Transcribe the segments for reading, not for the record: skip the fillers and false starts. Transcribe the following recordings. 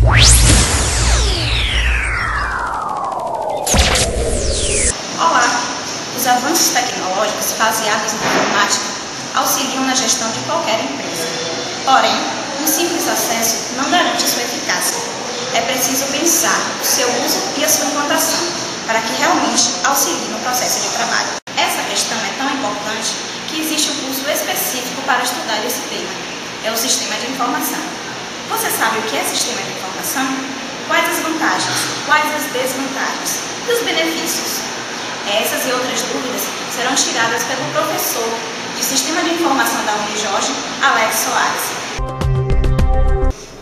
Olá! Os avanços tecnológicos baseados na informática auxiliam na gestão de qualquer empresa. Porém, um simples acesso não garante sua eficácia. É preciso pensar o seu uso e a sua implantação para que realmente auxilie no processo de trabalho. Essa questão é tão importante que existe um curso específico para estudar esse tema. É o Sistema de Informação. Você sabe o que é Sistema de Informação? Quais as vantagens? Quais as desvantagens? E os benefícios? Essas e outras dúvidas serão tiradas pelo professor de Sistema de Informação da Unijorge, Alex Soares.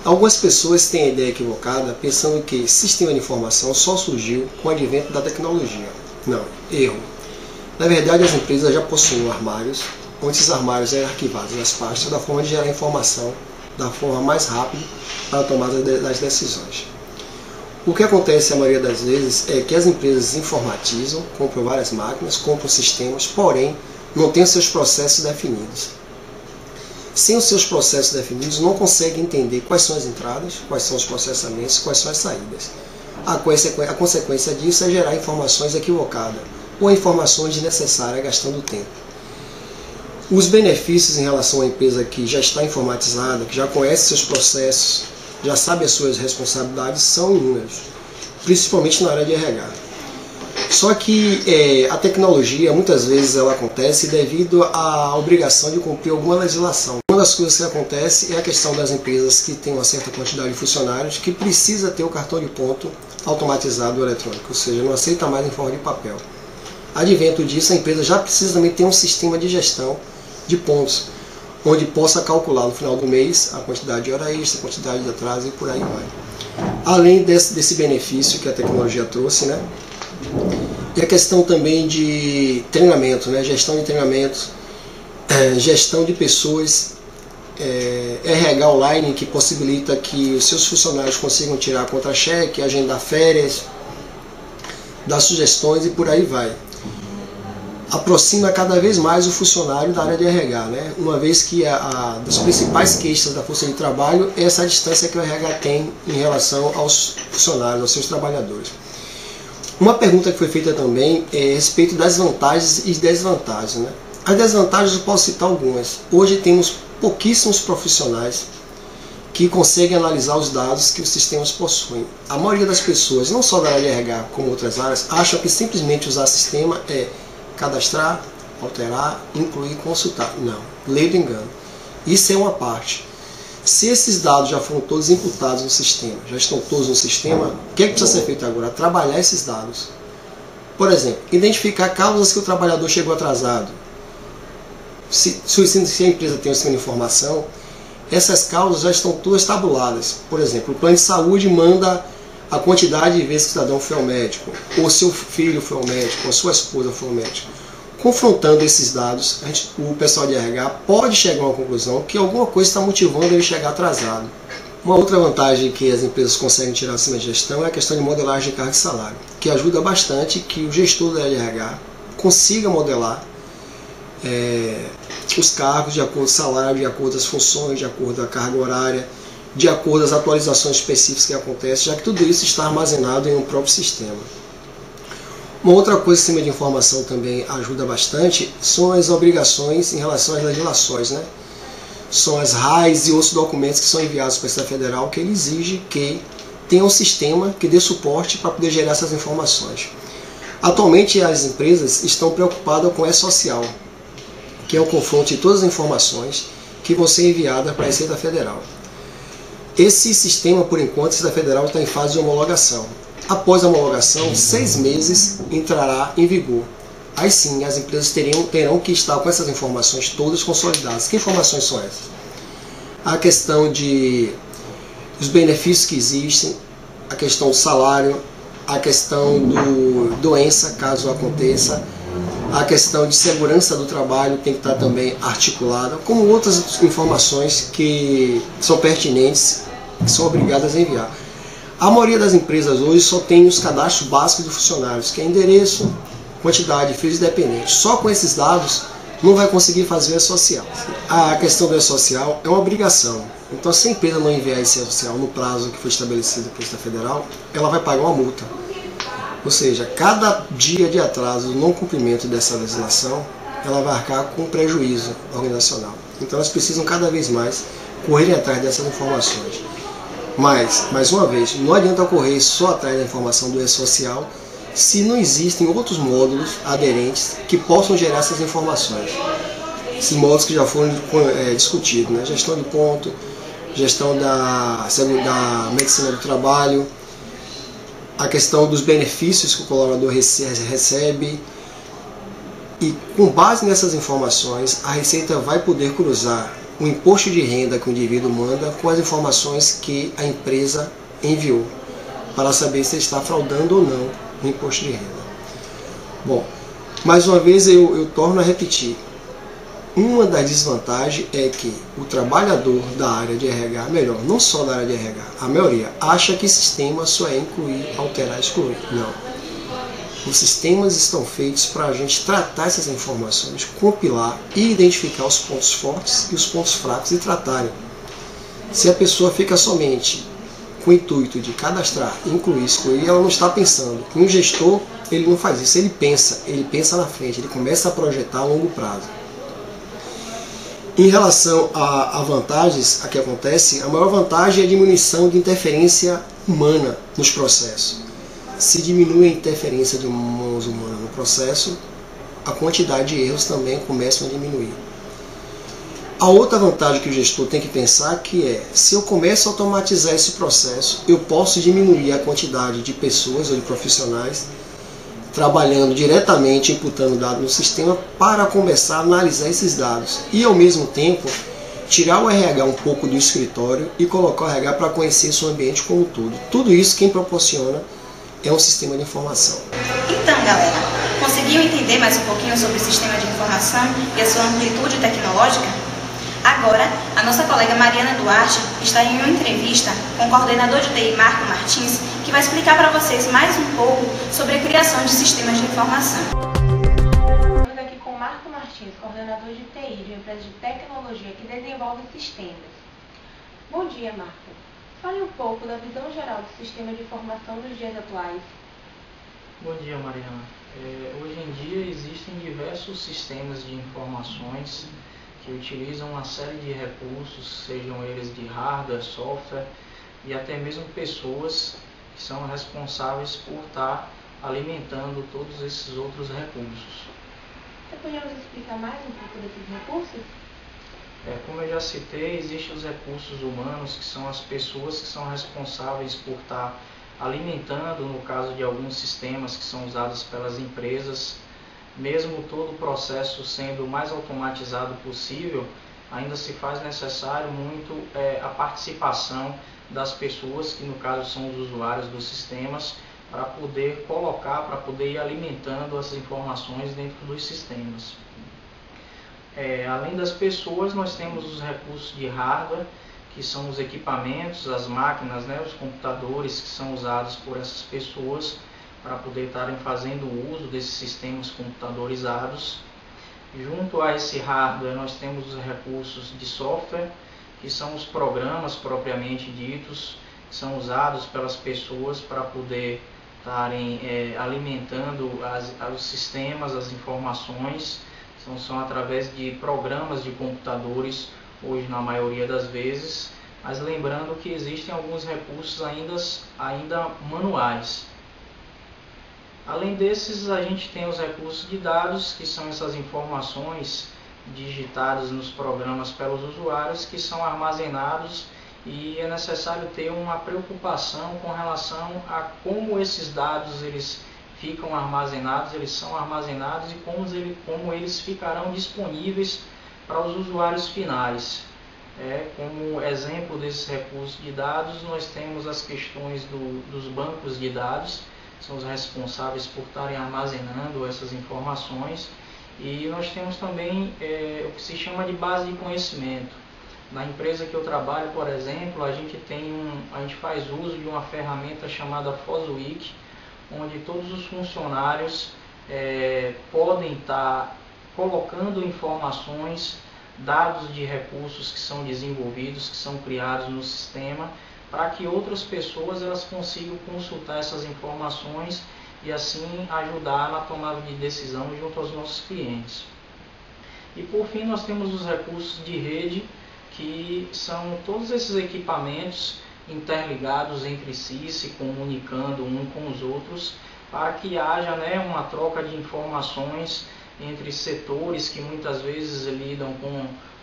Algumas pessoas têm a ideia equivocada pensando que sistema de informação só surgiu com o advento da tecnologia. Não, erro. Na verdade, as empresas já possuíam armários, onde esses armários eram arquivados nas pastas da forma de gerar informação da forma mais rápida para a tomada das decisões. O que acontece a maioria das vezes é que as empresas informatizam, compram várias máquinas, compram sistemas, porém não têm os seus processos definidos. Sem os seus processos definidos, não conseguem entender quais são as entradas, quais são os processamentos, quais são as saídas. A consequência disso é gerar informações equivocadas ou informações desnecessárias, gastando tempo. Os benefícios em relação à empresa que já está informatizada, que já conhece seus processos, já sabe as suas responsabilidades, são inúmeros, principalmente na área de RH. Só que a tecnologia, muitas vezes, ela acontece devido à obrigação de cumprir alguma legislação. Uma das coisas que acontece é a questão das empresas que têm uma certa quantidade de funcionários que precisa ter o cartão de ponto automatizado eletrônico, ou seja, não aceita mais em forma de papel. Advento disso, a empresa já precisa também ter um sistema de gestão de pontos, onde possa calcular no final do mês a quantidade de hora extra, a quantidade de atraso e por aí vai. Além desse benefício que a tecnologia trouxe, né? E a questão também de treinamento, né? Gestão de treinamentos, gestão de pessoas, RH online, que possibilita que os seus funcionários consigam tirar contra-cheque, agendar férias, dar sugestões e por aí vai. Aproxima cada vez mais o funcionário da área de RH, né? Uma vez que das principais queixas da força de trabalho é essa distância que o RH tem em relação aos funcionários, aos seus trabalhadores. Uma pergunta que foi feita também é a respeito das vantagens e desvantagens, né? As desvantagens eu posso citar algumas. Hoje temos pouquíssimos profissionais que conseguem analisar os dados que os sistemas possuem. A maioria das pessoas, não só da área de RH como outras áreas, acham que simplesmente usar sistema é cadastrar, alterar, incluir, consultar. Não, lei do engano. Isso é uma parte. Se esses dados já foram todos imputados no sistema, já estão todos no sistema, o que é que precisa ser feito agora? Trabalhar esses dados. Por exemplo, identificar causas que o trabalhador chegou atrasado. Se a empresa tem um sistema de informação, essas causas já estão todas tabuladas. Por exemplo, o plano de saúde manda a quantidade de vezes que o cidadão foi ao médico, ou seu filho foi ao médico, ou sua esposa foi ao médico. Confrontando esses dados, o pessoal de RH pode chegar a uma conclusão que alguma coisa está motivando ele chegar atrasado. Uma outra vantagem que as empresas conseguem tirar acima de gestão é a questão de modelagem de carga e salário, que ajuda bastante que o gestor da RH consiga modelar os cargos de acordo com o salário, de acordo com as funções, de acordo com a carga horária, de acordo com as atualizações específicas que acontecem, já que tudo isso está armazenado em um próprio sistema. Uma outra coisa que o sistema de informação também ajuda bastante são as obrigações em relação às legislações, né? São as RAIs e outros documentos que são enviados para a Receita Federal que ele exige que tenha um sistema que dê suporte para poder gerar essas informações. Atualmente as empresas estão preocupadas com o E-Social, que é o confronto de todas as informações que vão ser enviadas para a Receita Federal. Esse sistema, por enquanto, a Receita Federal está em fase de homologação. Após a homologação, 6 meses entrará em vigor. Aí sim, as empresas terão que estar com essas informações todas consolidadas. Que informações são essas? A questão dos benefícios que existem, a questão do salário, a questão do doença, caso aconteça, a questão de segurança do trabalho tem que estar também articulada, como outras informações que são pertinentes, que são obrigadas a enviar. A maioria das empresas hoje só tem os cadastros básicos dos funcionários, que é endereço, quantidade, filhos dependentes. Só com esses dados não vai conseguir fazer o E-Social. A questão do E-Social é uma obrigação. Então, se a empresa não enviar esse oficial no prazo que foi estabelecido pela Receita Federal, ela vai pagar uma multa. Ou seja, cada dia de atraso no não cumprimento dessa legislação, ela vai arcar com prejuízo organizacional. Então, elas precisam cada vez mais correrem atrás dessas informações. Mas, mais uma vez, não adianta correr só atrás da informação do e-social se não existem outros módulos aderentes que possam gerar essas informações. Esses módulos que já foram discutidos, né? Gestão de ponto, gestão da medicina do trabalho, a questão dos benefícios que o colaborador recebe. E com base nessas informações, a Receita vai poder cruzar o imposto de renda que o indivíduo manda com as informações que a empresa enviou, para saber se ele está fraudando ou não o imposto de renda. Bom, mais uma vez eu torno a repetir. Uma das desvantagens é que o trabalhador da área de RH, melhor, não só da área de RH, a maioria acha que sistema só é incluir, alterar, excluir. Não. Os sistemas estão feitos para a gente tratar essas informações, compilar e identificar os pontos fortes e os pontos fracos e tratarem. Se a pessoa fica somente com o intuito de cadastrar, incluir, excluir, ela não está pensando. E um gestor, ele não faz isso, ele pensa na frente, ele começa a projetar a longo prazo. Em relação a vantagens, a que acontece, a maior vantagem é a diminuição de interferência humana nos processos. Se diminui a interferência de mãos humanas no processo, a quantidade de erros também começam a diminuir. A outra vantagem que o gestor tem que pensar que é, se eu começo a automatizar esse processo, eu posso diminuir a quantidade de pessoas ou de profissionais trabalhando diretamente, imputando dados no sistema para começar a analisar esses dados e, ao mesmo tempo, tirar o RH um pouco do escritório e colocar o RH para conhecer seu ambiente como um todo. Tudo isso quem proporciona é um sistema de informação. Então, galera, conseguiu entender mais um pouquinho sobre o sistema de informação e a sua amplitude tecnológica? Agora, a nossa colega Mariana Duarte está em uma entrevista com o coordenador de TI, Marco Martins, que vai explicar para vocês mais um pouco sobre a criação de sistemas de informação. Estamos aqui com Marco Martins, coordenador de TI de uma empresa de tecnologia que desenvolve sistemas. Bom dia, Marco. Fale um pouco da visão geral do sistema de informação dos dias atuais. Bom dia, Mariana. Hoje em dia existem diversos sistemas de informações que utilizam uma série de recursos, sejam eles de hardware, software e até mesmo pessoas que são responsáveis por estar alimentando todos esses outros recursos. Você poderia nos explicar mais um pouco desses recursos? Como eu já citei, existem os recursos humanos, que são as pessoas que são responsáveis por estar alimentando, no caso de alguns sistemas que são usados pelas empresas. Mesmo todo o processo sendo o mais automatizado possível, ainda se faz necessário muito a participação das pessoas, que no caso são os usuários dos sistemas, para poder colocar, para poder ir alimentando as informações dentro dos sistemas. Além das pessoas, nós temos os recursos de hardware, que são os equipamentos, as máquinas, né, os computadores que são usados por essas pessoas para poder estarem fazendo uso desses sistemas computadorizados. Junto a esse hardware, nós temos os recursos de software, que são os programas propriamente ditos, que são usados pelas pessoas para poder estarem alimentando os sistemas, as informações. São através de programas de computadores, hoje na maioria das vezes, mas lembrando que existem alguns recursos ainda manuais. Além desses, a gente tem os recursos de dados, que são essas informações digitadas nos programas pelos usuários, que são armazenados, e é necessário ter uma preocupação com relação a como esses dados eles ficam armazenados, eles são armazenados e como eles ficarão disponíveis para os usuários finais. Como exemplo desses recursos de dados, nós temos as questões dos bancos de dados, que são os responsáveis por estarem armazenando essas informações, e nós temos também o que se chama de base de conhecimento. Na empresa que eu trabalho, por exemplo, a gente faz uso de uma ferramenta chamada FOSWIC, onde todos os funcionários podem estar colocando informações dados de recursos que são desenvolvidos, que são criados no sistema, para que outras pessoas elas consigam consultar essas informações e assim ajudar na tomada de decisão junto aos nossos clientes. E por fim nós temos os recursos de rede, que são todos esses equipamentos interligados entre si, se comunicando um com os outros, para que haja, né, uma troca de informações entre setores que muitas vezes lidam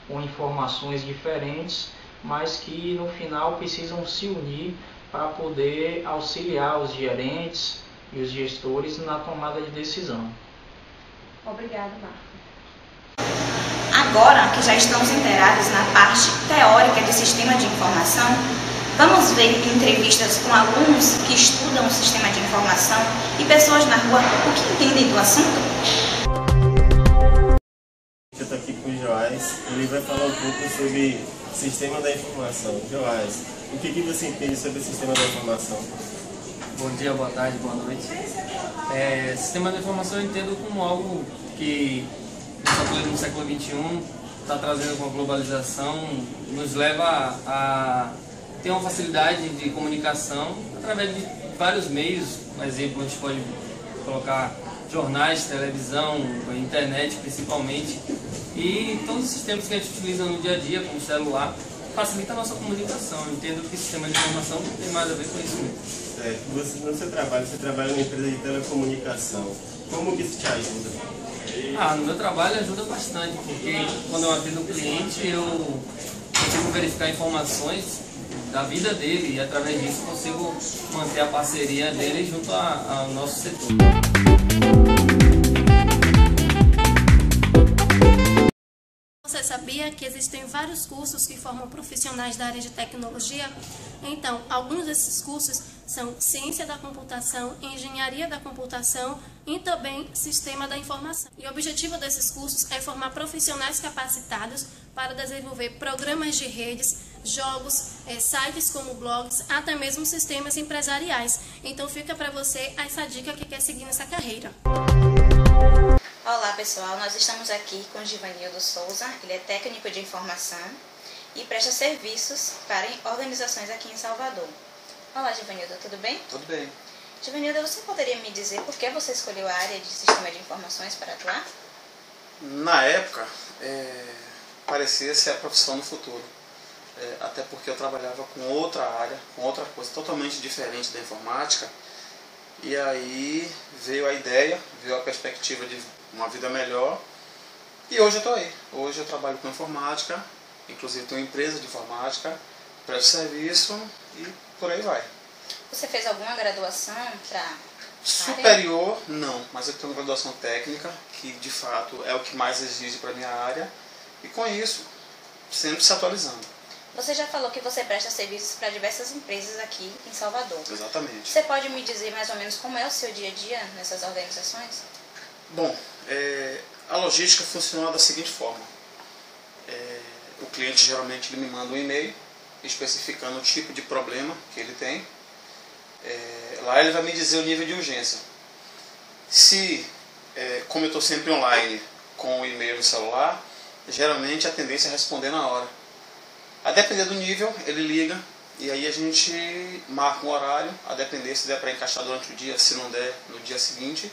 com informações diferentes, mas que no final precisam se unir para poder auxiliar os gerentes e os gestores na tomada de decisão. Obrigada, Marco. Agora que já estamos inteirados na parte teórica de sistema de informação, vamos ver entrevistas com alunos que estudam o sistema de informação e pessoas na rua o que entendem do assunto. Eu estou aqui com o Joás, ele vai falar um pouco sobre o sistema da informação. Joás, o que você entende sobre o sistema da informação? Bom dia, boa tarde, boa noite. Sistema da informação eu entendo como algo que no século XXI está trazendo com a globalização, nos leva a ter uma facilidade de comunicação através de vários meios. Por exemplo, a gente pode colocar jornais, televisão, internet principalmente, e todos os sistemas que a gente utiliza no dia a dia, como o celular, facilita a nossa comunicação. Eu entendo que o sistema de informação não tem mais a ver com isso mesmo. No seu trabalho, você trabalha numa empresa de telecomunicação. Como que isso te ajuda? No meu trabalho ajuda bastante, porque quando eu atendo o cliente, eu consigo verificar informações da vida dele e através disso consigo manter a parceria dele junto ao nosso setor. Você sabia que existem vários cursos que formam profissionais da área de tecnologia? Então, alguns desses cursos são Ciência da Computação, Engenharia da Computação e também Sistema da Informação. E o objetivo desses cursos é formar profissionais capacitados para desenvolver programas de redes, jogos, sites como blogs, até mesmo sistemas empresariais. Então fica para você essa dica que quer seguir nessa carreira. Olá pessoal, nós estamos aqui com Givanildo Souza, ele é técnico de informação e presta serviços para organizações aqui em Salvador. Olá Givanildo, tudo bem? Tudo bem. Givanildo, você poderia me dizer por que você escolheu a área de sistema de informações para atuar? Na época, parecia ser a profissão do futuro. Até porque eu trabalhava com outra área, com outra coisa totalmente diferente da informática. E aí veio a ideia, veio a perspectiva de uma vida melhor. E hoje eu estou aí. Hoje eu trabalho com informática, inclusive tenho uma empresa de informática, presto serviço e por aí vai. Você fez alguma graduação para superior? Não, mas eu tenho uma graduação técnica, que de fato é o que mais exige para a minha área. E com isso, sempre se atualizando. Você já falou que você presta serviços para diversas empresas aqui em Salvador. Exatamente. Você pode me dizer mais ou menos como é o seu dia a dia nessas organizações? Bom, a logística funciona da seguinte forma. O cliente geralmente ele me manda um e-mail especificando o tipo de problema que ele tem. Lá ele vai me dizer o nível de urgência. Se, como eu estou sempre online com o e-mail no celular, geralmente a tendência é responder na hora. A depender do nível, ele liga e aí a gente marca um horário, a depender se der para encaixar durante o dia, se não der, no dia seguinte.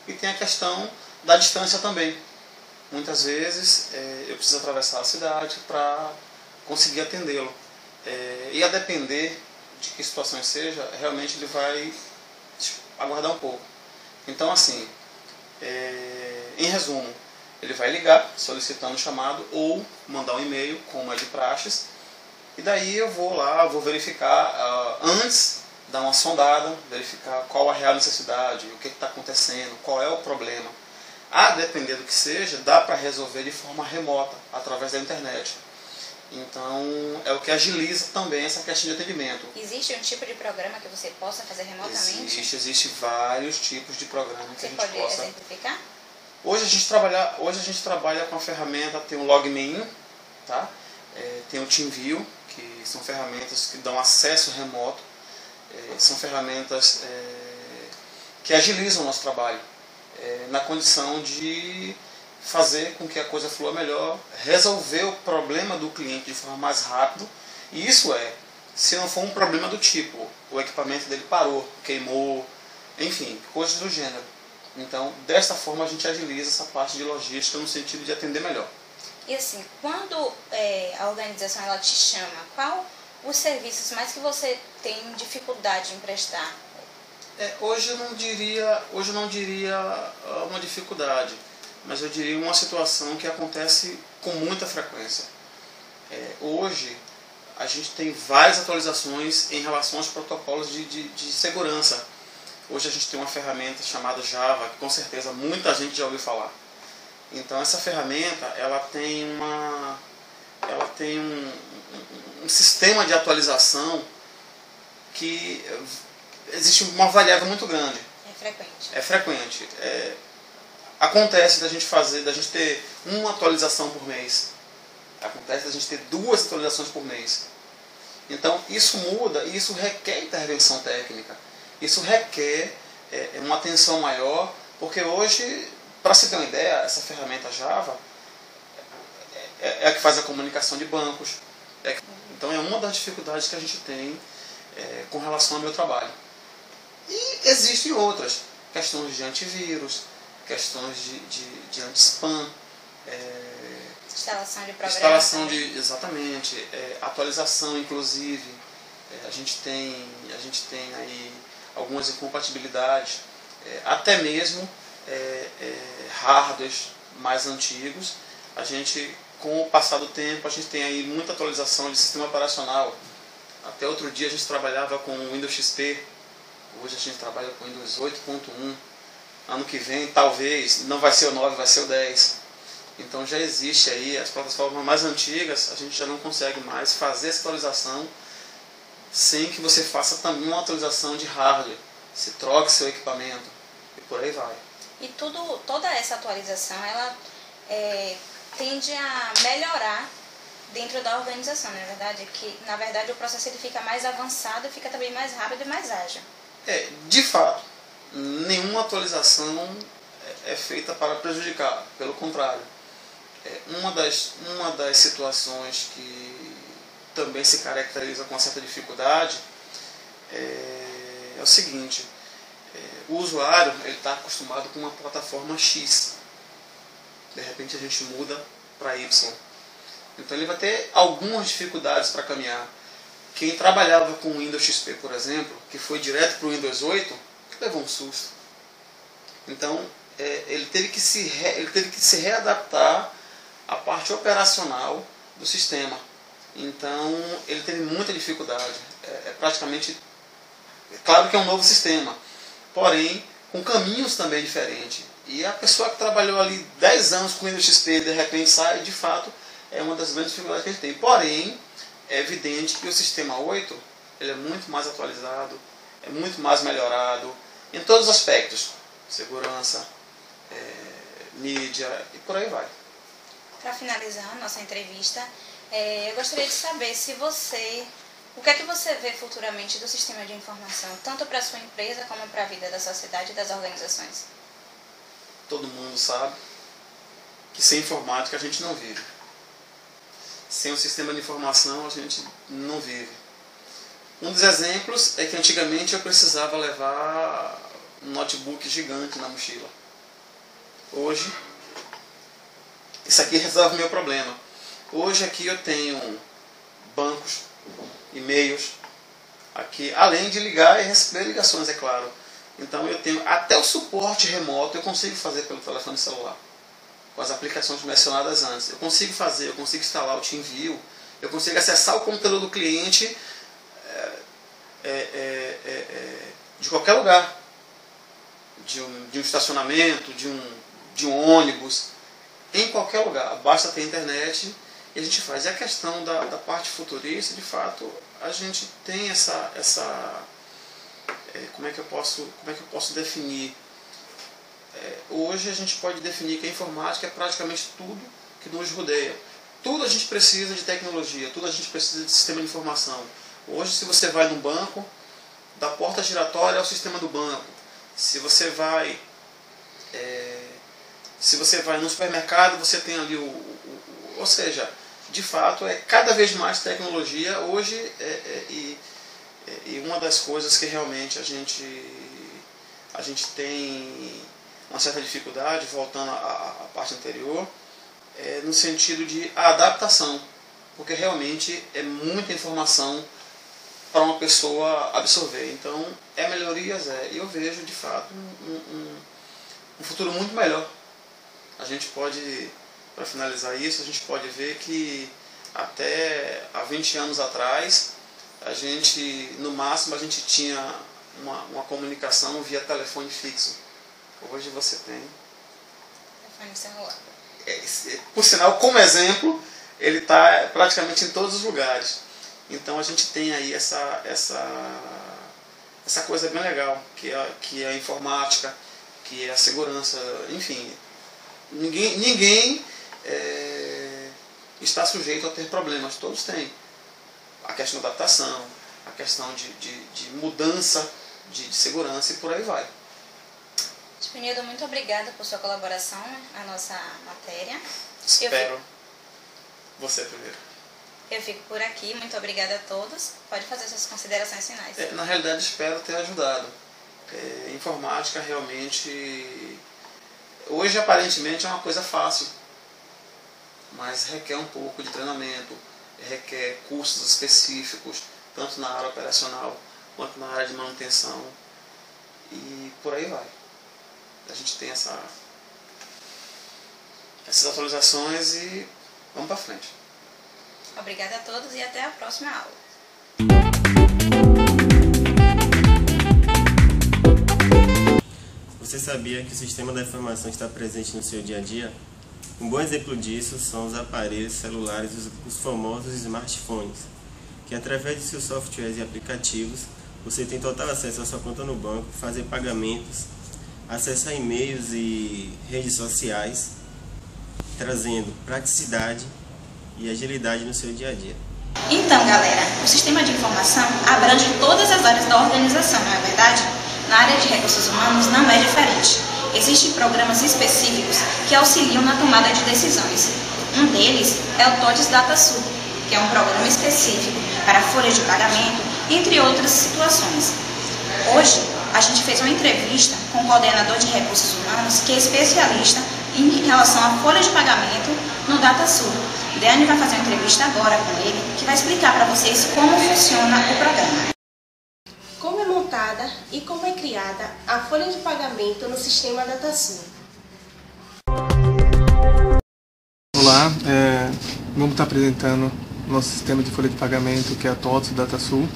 E tem a questão da distância também. Muitas vezes eu preciso atravessar a cidade para conseguir atendê-lo. E a depender de que situação seja, realmente ele vai aguardar um pouco. Então assim, em resumo, ele vai ligar solicitando o chamado ou mandar um e-mail, como é de praxes. E daí eu vou lá, vou verificar, antes, dar uma sondada, verificar qual a real necessidade, o que está acontecendo, qual é o problema. A depender do que seja, dá para resolver de forma remota, através da internet. Então, é o que agiliza também essa questão de atendimento. Existe um tipo de programa que você possa fazer remotamente? Existe vários tipos de programa que a gente possa... Você pode exemplificar? Hoje a gente trabalha com a ferramenta, tem o LogMeIn, tá? Tem o TeamView, que são ferramentas que dão acesso remoto, são ferramentas que agilizam o nosso trabalho, na condição de fazer com que a coisa flua melhor, resolver o problema do cliente de forma mais rápida. E isso se não for um problema do tipo, o equipamento dele parou, queimou, enfim, coisas do gênero. Então, desta forma a gente agiliza essa parte de logística no sentido de atender melhor. E assim, quando a organização ela te chama, qual os serviços mais que você tem dificuldade em prestar? Hoje eu não diria uma dificuldade, mas eu diria uma situação que acontece com muita frequência. Hoje a gente tem várias atualizações em relação aos protocolos de segurança. Hoje a gente tem uma ferramenta chamada Java, que com certeza muita gente já ouviu falar. Então essa ferramenta ela tem um sistema de atualização que existe uma variável muito grande. É frequente. Acontece da gente ter uma atualização por mês. Acontece da gente ter 2 atualizações por mês. Então isso muda e isso requer intervenção técnica. Isso requer uma atenção maior, porque hoje, para se ter uma ideia, essa ferramenta Java é a que faz a comunicação de bancos. Então é uma das dificuldades que a gente tem com relação ao meu trabalho. E existem outras, questões de antivírus, questões de anti-spam, instalação de programas. Exatamente, atualização inclusive. A gente tem aí algumas incompatibilidades, até mesmo hardwares mais antigos. A gente, com o passar do tempo, a gente tem aí muita atualização de sistema operacional. Até outro dia a gente trabalhava com o Windows XP, hoje a gente trabalha com o Windows 8.1. Ano que vem, talvez, não vai ser o 9, vai ser o 10. Então já existe aí, as plataformas mais antigas, a gente já não consegue mais fazer essa atualização sem que você faça também uma atualização de hardware, se troque seu equipamento e por aí vai. E toda essa atualização, ela tende a melhorar dentro da organização, não é verdade? Que, na verdade, o processo ele fica mais avançado e fica também mais rápido e mais ágil. De fato, nenhuma atualização é feita para prejudicar, pelo contrário. Uma das situações que também se caracteriza com uma certa dificuldade é o seguinte: o usuário está acostumado com uma plataforma X, de repente a gente muda para Y, então ele vai ter algumas dificuldades para caminhar. Quem trabalhava com o Windows XP, por exemplo, que foi direto para o Windows 8, levou um susto. Então ele teve que se readaptar à parte operacional do sistema. Então ele teve muita dificuldade. Claro que é um novo sistema, porém com caminhos também diferentes. E a pessoa que trabalhou ali 10 anos com o Windows XP de repente sai, de fato é uma das grandes dificuldades que a gente tem. Porém, é evidente que o sistema 8 ele é muito mais atualizado, é muito mais melhorado em todos os aspectos: segurança, mídia e por aí vai. Para finalizar a nossa entrevista, eu gostaria de saber o que é que você vê futuramente do sistema de informação, tanto para a sua empresa como para a vida da sociedade e das organizações. Todo mundo sabe que sem informática a gente não vive. Sem o sistema de informação a gente não vive. Um dos exemplos é que antigamente eu precisava levar um notebook gigante na mochila. Hoje, isso aqui resolve o meu problema. Hoje aqui eu tenho bancos, e-mails, aqui, além de ligar e receber ligações, é claro. Então eu tenho até o suporte remoto, eu consigo fazer pelo telefone celular, com as aplicações mencionadas antes. Eu consigo instalar o TeamView, eu consigo acessar o computador do cliente de qualquer lugar, de um estacionamento, de um ônibus, em qualquer lugar. Basta ter internet e a gente faz. E a questão da parte futurista, de fato, a gente tem como é que eu posso definir? Hoje a gente pode definir que a informática é praticamente tudo que nos rodeia. Tudo a gente precisa de tecnologia, tudo a gente precisa de sistema de informação. Hoje, se você vai num banco, da porta giratória é o sistema do banco. Se você vai Se você vai no supermercado, você tem ali ou seja, de fato, é cada vez mais tecnologia hoje e uma das coisas que realmente a gente tem uma certa dificuldade, voltando à parte anterior, no sentido de adaptação, porque realmente é muita informação para uma pessoa absorver. Então, melhorias, e eu vejo de fato um futuro muito melhor. A gente pode, para finalizar isso, a gente pode ver que até há 20 anos atrás, no máximo a gente tinha uma comunicação via telefone fixo. Hoje você tem Telefone celular. Por sinal, como exemplo, ele está praticamente em todos os lugares. Então a gente tem aí essa coisa bem legal, que é a informática, que é a segurança, enfim. Ninguém está sujeito a ter problemas, todos têm. A questão da adaptação, a questão de mudança de segurança e por aí vai. Nildo, muito obrigada por sua colaboração à nossa matéria. Espero. Você primeiro. Eu fico por aqui, muito obrigada a todos. Pode fazer suas considerações finais. Na realidade, espero ter ajudado. Informática realmente, hoje aparentemente é uma coisa fácil, mas requer um pouco de treinamento, requer cursos específicos, tanto na área operacional quanto na área de manutenção, e por aí vai. A gente tem essas atualizações e vamos para frente. Obrigada a todos e até a próxima aula. Você sabia que o sistema da informação está presente no seu dia a dia? Um bom exemplo disso são os aparelhos celulares, os famosos smartphones, que através de seus softwares e aplicativos, você tem total acesso à sua conta no banco, fazer pagamentos, acessar e-mails e redes sociais, trazendo praticidade e agilidade no seu dia a dia. Então, galera, o sistema de informação abrange todas as áreas da organização, não é verdade? Na área de recursos humanos não é diferente. Existem programas específicos que auxiliam na tomada de decisões. Um deles é o TOTS DataSul, que é um programa específico para folhas de pagamento, entre outras situações. Hoje, a gente fez uma entrevista com o coordenador de recursos humanos, que é especialista em relação a folha de pagamento no DataSul. Dani vai fazer uma entrevista agora com ele, que vai explicar para vocês como funciona o programa. Como é montada e como é criada a folha de pagamento no sistema DataSul? Olá, vamos estar apresentando o nosso sistema de folha de pagamento, que é a TOTS DataSul,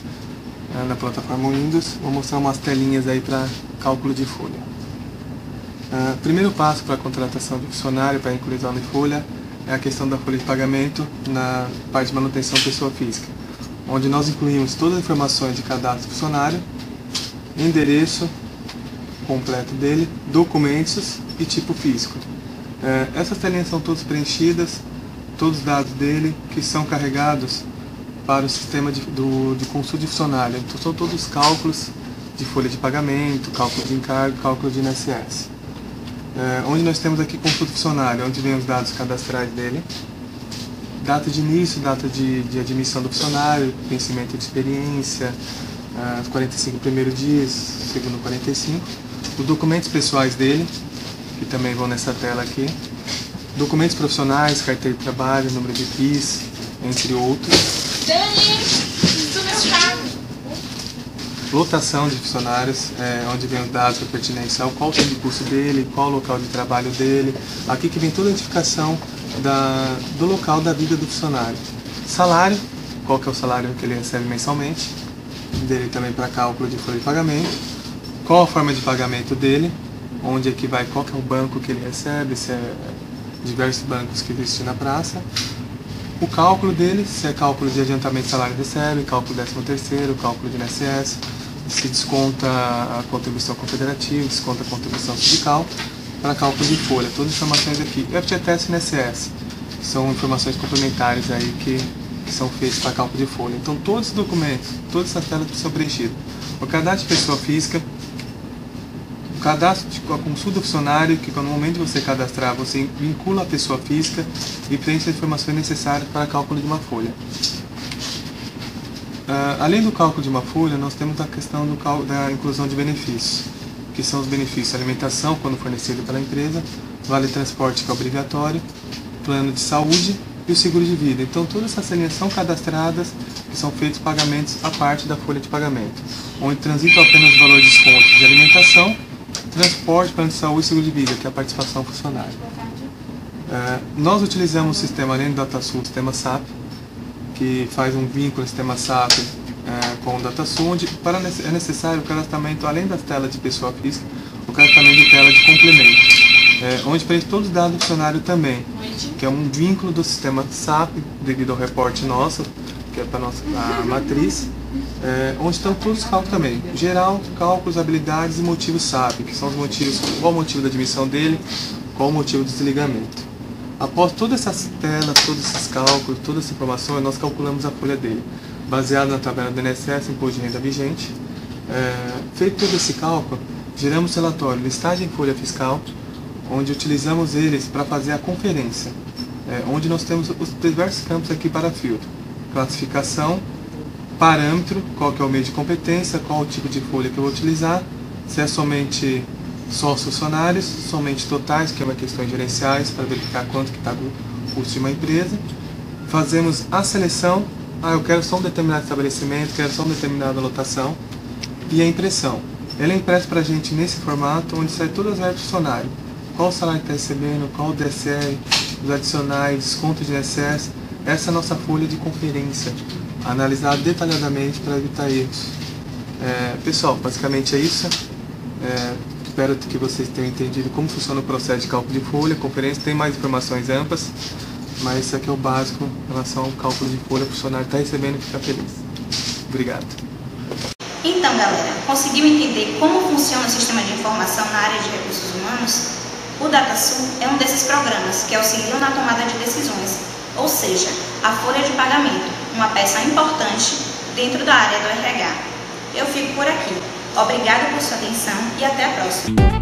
na plataforma Windows. Vou mostrar umas telinhas aí para cálculo de folha. Primeiro passo para a contratação de funcionário para inclusão de folha é a questão da folha de pagamento na parte de manutenção pessoa física, onde nós incluímos todas as informações de cadastro do funcionário, endereço completo dele, documentos e tipo físico. Essas telinhas são todas preenchidas, todos os dados dele que são carregados para o sistema de consulta de funcionário. Então são todos os cálculos de folha de pagamento, cálculo de encargo, cálculo de INSS. Onde nós temos aqui consulta de funcionário, onde vem os dados cadastrais dele, data de início, data de admissão do funcionário, vencimento de experiência, 45 primeiros dias, segundo 45, os documentos pessoais dele, que também vão nessa tela aqui, documentos profissionais, carteira de trabalho, número de PIS, entre outros. Lotação de funcionários, onde vem os dados da pertinência, qual o tempo de curso dele, qual o local de trabalho dele. Aqui que vem toda a identificação do local da vida do funcionário. Salário, qual que é o salário que ele recebe mensalmente, dele também para cálculo de folha de pagamento. Qual a forma de pagamento dele, onde é que vai, qual que é o banco que ele recebe, se é diversos bancos que existem na praça. O cálculo dele, se é cálculo de adiantamento de salário recebe, cálculo 13º, cálculo de INSS, se desconta a contribuição confederativa, desconta a contribuição sindical, para cálculo de folha. Todas as informações aqui. FGTS e INSS são informações complementares aí que são feitas para cálculo de folha. Então todos os documentos, todas essas telas são preenchidas. O cadastro de pessoa física, cadastro de consulta do funcionário, que no momento de você cadastrar, você vincula a pessoa física e preenche as informações necessárias para cálculo de uma folha. Além do cálculo de uma folha, nós temos a questão da inclusão de benefícios, que são os benefícios alimentação, quando fornecido pela empresa, vale transporte, que é obrigatório, plano de saúde e o seguro de vida. Então, todas essas linhas são cadastradas e são feitos pagamentos à parte da folha de pagamento, onde transitam apenas os valores de desconto de alimentação, transporte, plano de saúde e seguro de vida, que é a participação funcionária. Nós utilizamos o sistema, além do DataSul, o sistema SAP, que faz um vínculo sistema SAP com o DataSul, onde é necessário o cadastramento, além das telas de pessoa física, o cadastramento de tela de complemento, onde preenche todos os dados do funcionário também, que é um vínculo do sistema SAP, devido ao reporte nosso, que é para a matriz, onde estão todos os cálculos também, geral, cálculos, habilidades e motivos SAP, que são os motivos, qual o motivo da admissão dele, qual o motivo do desligamento. Após todas essas telas, todos esses cálculos, todas essas informações, nós calculamos a folha dele, baseado na tabela do INSS, Imposto de Renda Vigente. Feito todo esse cálculo, geramos relatório, listagem e folha fiscal, onde utilizamos eles para fazer a conferência, onde nós temos os diversos campos aqui para filtro. Classificação, parâmetro, qual que é o meio de competência, qual o tipo de folha que eu vou utilizar, se é somente só os funcionários, somente totais, que é uma questão gerenciais, para verificar quanto que está o custo de uma empresa. Fazemos a seleção, eu quero só um determinado estabelecimento, quero só uma determinada lotação, e a impressão. Ela é impressa para a gente nesse formato, onde sai todas as verbas do funcionário. Qual o salário que está recebendo, qual o DSR, os adicionais, desconto de INSS. Essa é a nossa folha de conferência, analisada detalhadamente para evitar erros. Pessoal, basicamente é isso. Espero que vocês tenham entendido como funciona o processo de cálculo de folha, conferência. Tem mais informações amplas, mas isso aqui é o básico em relação ao cálculo de folha. O funcionário está recebendo e fica feliz. Obrigado. Então, galera, conseguiu entender como funciona o sistema de informação na área de recursos humanos? O DataSul é um desses programas que auxiliam na tomada de decisões, ou seja, a folha de pagamento, uma peça importante dentro da área do RH. Eu fico por aqui. Obrigada por sua atenção e até a próxima.